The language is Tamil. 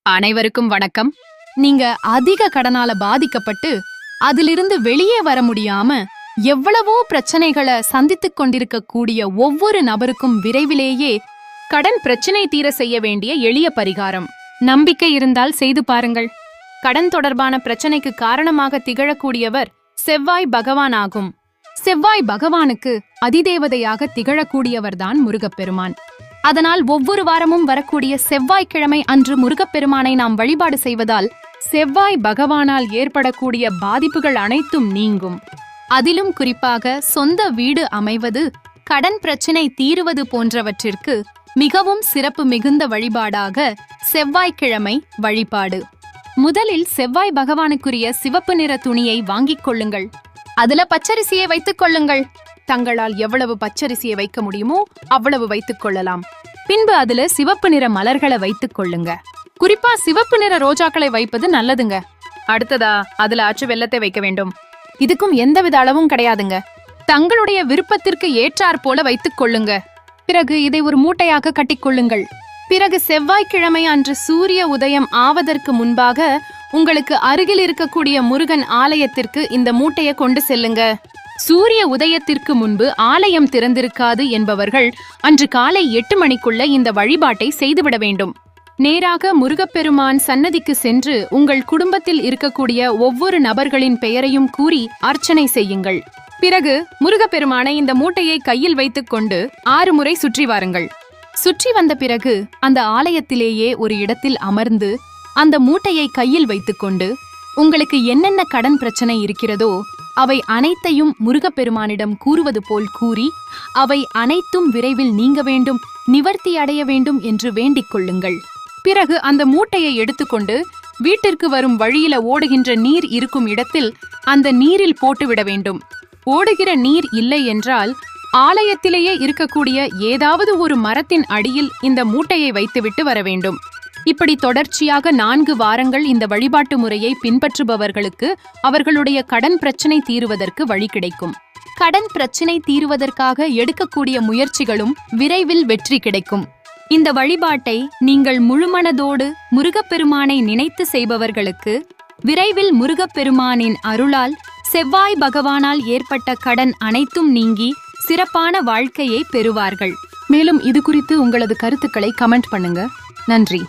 அனைவருக்கும் வணக்கம். நீங்க அதிக கடனால பாதிக்கப்பட்டு அதிலிருந்து வெளியே வர முடியாம எவ்வளவோ பிரச்சனைகளை சந்தித்துக் கொண்டிருக்கக்கூடிய ஒவ்வொரு நபருக்கும் விரைவிலேயே கடன் பிரச்சனை தீர செய்ய வேண்டிய எளிய பரிகாரம். நம்பிக்கை இருந்தால் செய்து பாருங்கள். கடன் தொடர்பான பிரச்சனைக்கு காரணமாக திகழக்கூடியவர் செவ்வாய் பகவான் ஆகும். செவ்வாய் பகவானுக்கு அதிதேவதையாக திகழக்கூடியவர்தான் முருகப்பெருமான். அதனால் ஒவ்வொரு வாரமும் வரக்கூடிய செவ்வாய்க்கிழமை அன்று முருகப்பெருமானை நாம் வழிபாடு செய்வதால் செவ்வாய் பகவானால் ஏற்படக்கூடிய பாதிப்புகள் அனைத்தும் நீங்கும். அதிலும் குறிப்பாக சொந்த வீடு அமைவது, கடன் பிரச்சினை தீருவது போன்றவற்றிற்கு மிகவும் சிறப்பு மிகுந்த வழிபாடாக செவ்வாய்க்கிழமை வழிபாடு. முதலில் செவ்வாய் பகவானுக்குரிய சிவப்பு நிற துணியை வாங்கிக் கொள்ளுங்கள். அதுல பச்சரிசியை வைத்துக் கொள்ளுங்கள். தங்களால் எவ்வளவு பச்சரிசியை வைக்க முடியுமோ அவ்வளவு வைத்துக் கொள்ளலாம். பின்பு அதுல சிவப்பு நிற மலர்களை வைத்துக் கொள்ளுங்க. குறிப்பா சிவப்பு நிற ரோஜாக்களை வைப்பது நல்லதுங்க. அடுத்ததா அதுல அச்சு வெல்லத்தை வைக்க வேண்டும். இதுக்கும் எந்தவித அளவும் கிடையாதுங்க. தங்களுடைய விருப்பத்திற்கு ஏற்றாற் போல வைத்துக் கொள்ளுங்க. பிறகு இதை ஒரு மூட்டையாக கட்டிக்கொள்ளுங்கள். பிறகு செவ்வாய்க்கிழமை அன்று சூரிய உதயம் ஆவதற்கு முன்பாக உங்களுக்கு அருகில் இருக்கக்கூடிய முருகன் ஆலயத்திற்கு இந்த மூட்டையை கொண்டு செல்லுங்க. சூரிய உதயத்திற்கு முன்பு ஆலயம் திறந்திருக்காது என்பவர்கள் அன்று காலை 8 மணிக்குள்ள இந்த வழிபாட்டை செய்துவிட வேண்டும். நேராக முருகப்பெருமான் சன்னதிக்கு சென்று உங்கள் குடும்பத்தில் இருக்கக்கூடிய ஒவ்வொரு நபர்களின் பெயரையும் கூறி அர்ச்சனை செய்யுங்கள். பிறகு முருகப்பெருமானை இந்த மூட்டையை கையில் வைத்துக் கொண்டு 6 முறை சுற்றி வாருங்கள். சுற்றி வந்த பிறகு அந்த ஆலயத்திலேயே ஒரு இடத்தில் அமர்ந்து அந்த மூட்டையை கையில் வைத்துக்கொண்டு உங்களுக்கு என்னென்ன கடன் பிரச்சனை இருக்கிறதோ அவை அனைத்தையும் முருகப்பெருமானிடம் கூறுவது போல் கூறி அவை அனைத்தும் விரைவில் நீங்க வேண்டும், நிவர்த்தி அடைய வேண்டும் என்று வேண்டிக் கொள்ளுங்கள். பிறகு அந்த மூட்டையை எடுத்துக்கொண்டு வீட்டிற்கு வரும் வழியில ஓடுகின்ற நீர் இருக்கும் இடத்தில் அந்த நீரில் போட்டுவிட வேண்டும். ஓடுகிற நீர் இல்லை என்றால் ஆலயத்திலேயே இருக்கக்கூடிய ஏதாவது ஒரு மரத்தின் அடியில் இந்த மூட்டையை வைத்துவிட்டு வர வேண்டும். இப்படி தொடர்ச்சியாக 4 வாரங்கள் இந்த வழிபாட்டு முறையை பின்பற்றுபவர்களுக்கு அவர்களுடைய கடன் பிரச்சனை தீருவதற்கு வழி கிடைக்கும். கடன் பிரச்சனை தீருவதற்காக எடுக்கக்கூடிய முயற்சிகளும் விரைவில் வெற்றி கிடைக்கும். இந்த வழிபாட்டை நீங்கள் முழுமனதோடு முருகப்பெருமானை நினைத்து செய்பவர்களுக்கு விரைவில் முருகப்பெருமானின் அருளால் செவ்வாய் பகவானால் ஏற்பட்ட கடன் அனைத்தும் நீங்கி சிறப்பான வாழ்க்கையை பெறுவார்கள். மேலும் இது குறித்து உங்களது கருத்துக்களை கமெண்ட் பண்ணுங்க. நன்றி.